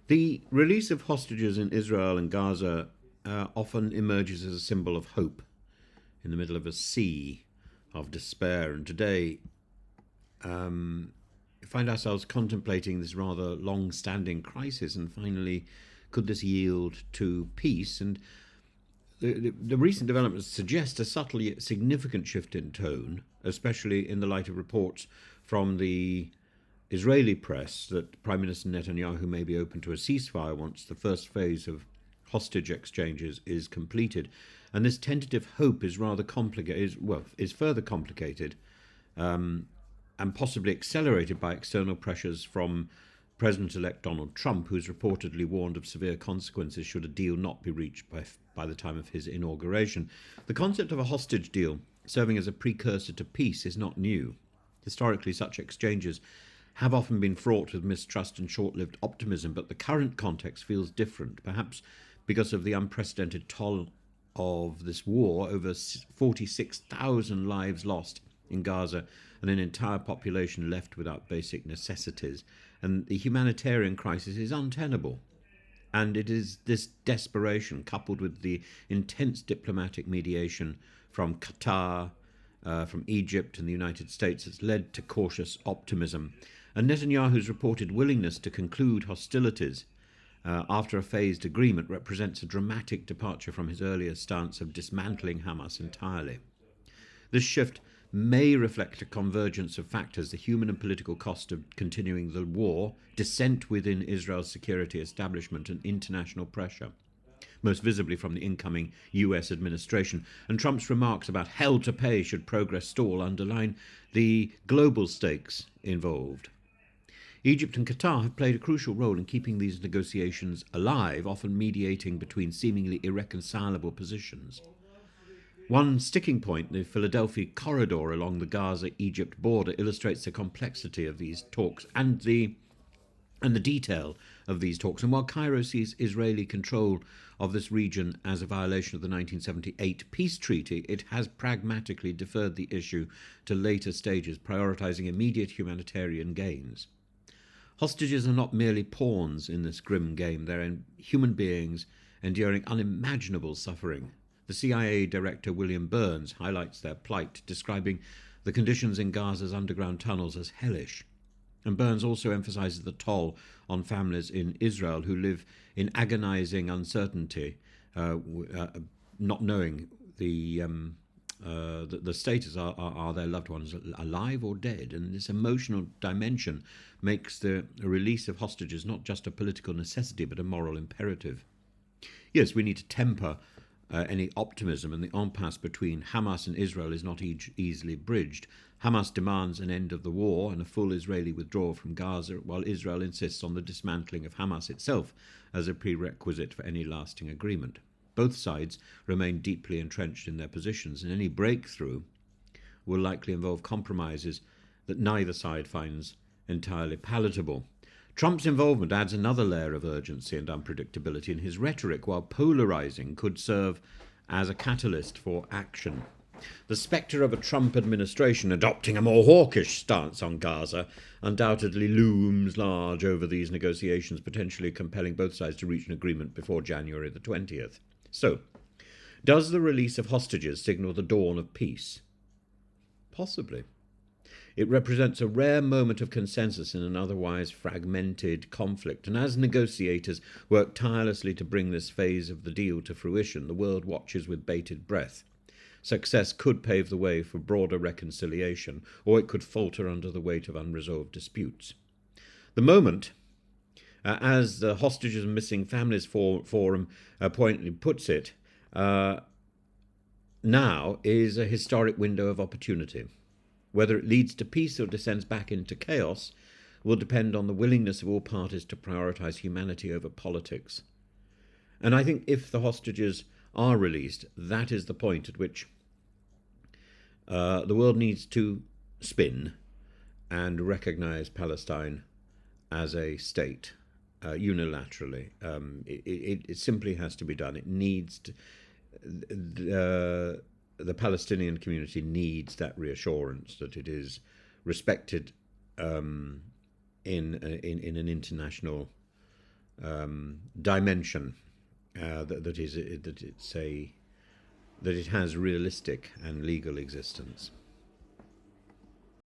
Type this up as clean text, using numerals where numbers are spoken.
The release of hostages in Israel and Gaza often emerges as a symbol of hope in the middle of a sea of despair. And today, we find ourselves contemplating this rather long standing crisis, and finally, could this yield to peace? And the recent developments suggest a subtle yet significant shift in tone, especially in the light of reports from the Israeli press that Prime Minister Netanyahu may be open to a ceasefire once the first phase of hostage exchanges is completed. And this tentative hope is rather complicated, is further complicated and possibly accelerated by external pressures from President-elect Donald Trump, who's reportedly warned of severe consequences should a deal not be reached by the time of his inauguration. The concept of a hostage deal serving as a precursor to peace is not new. Historically, such exchanges have often been fraught with mistrust and short-lived optimism, but the current context feels different, perhaps because of the unprecedented toll of this war, over 46,000 lives lost in Gaza and an entire population left without basic necessities. And the humanitarian crisis is untenable. And it is this desperation, coupled with the intense diplomatic mediation from Qatar, from Egypt and the United States, that's led to cautious optimism. And Netanyahu's reported willingness to conclude hostilities after a phased agreement represents a dramatic departure from his earlier stance of dismantling Hamas entirely. This shift may reflect a convergence of factors: the human and political cost of continuing the war, dissent within Israel's security establishment, and international pressure, most visibly from the incoming US administration. And Trump's remarks about hell to pay should progress stall underline the global stakes involved. Egypt and Qatar have played a crucial role in keeping these negotiations alive, often mediating between seemingly irreconcilable positions. One sticking point, the Philadelphia corridor along the Gaza-Egypt border, illustrates the complexity of these talks and the detail of these talks. And while Cairo sees Israeli control of this region as a violation of the 1978 peace treaty, it has pragmatically deferred the issue to later stages, prioritizing immediate humanitarian gains. Hostages are not merely pawns in this grim game. They're human beings enduring unimaginable suffering. The CIA director William Burns highlights their plight, describing the conditions in Gaza's underground tunnels as hellish. And Burns also emphasizes the toll on families in Israel who live in agonizing uncertainty, not knowing the status are their loved ones alive or dead. And this emotional dimension makes the release of hostages not just a political necessity but a moral imperative. Yes, we need to temper any optimism, and the impasse between Hamas and Israel is not easily bridged. Hamas demands an end of the war and a full Israeli withdrawal from Gaza, while Israel insists on the dismantling of Hamas itself as a prerequisite for any lasting agreement. Both sides remain deeply entrenched in their positions, and any breakthrough will likely involve compromises that neither side finds entirely palatable. Trump's involvement adds another layer of urgency and unpredictability, in his rhetoric, while polarizing, could serve as a catalyst for action. The spectre of a Trump administration adopting a more hawkish stance on Gaza undoubtedly looms large over these negotiations, potentially compelling both sides to reach an agreement before January the 20th. So, does the release of hostages signal the dawn of peace? Possibly. It represents a rare moment of consensus in an otherwise fragmented conflict, and as negotiators work tirelessly to bring this phase of the deal to fruition, the world watches with bated breath. Success could pave the way for broader reconciliation, or it could falter under the weight of unresolved disputes. The moment, as the Hostages and Missing Families Forum pointedly puts it, now is a historic window of opportunity. Whether it leads to peace or descends back into chaos will depend on the willingness of all parties to prioritize humanity over politics. And I think if the hostages are released, that is the point at which the world needs to spin and recognize Palestine as a state unilaterally. It simply has to be done. It needs to, the Palestinian community needs that reassurance that it is respected in an international dimension that it has realistic and legal existence.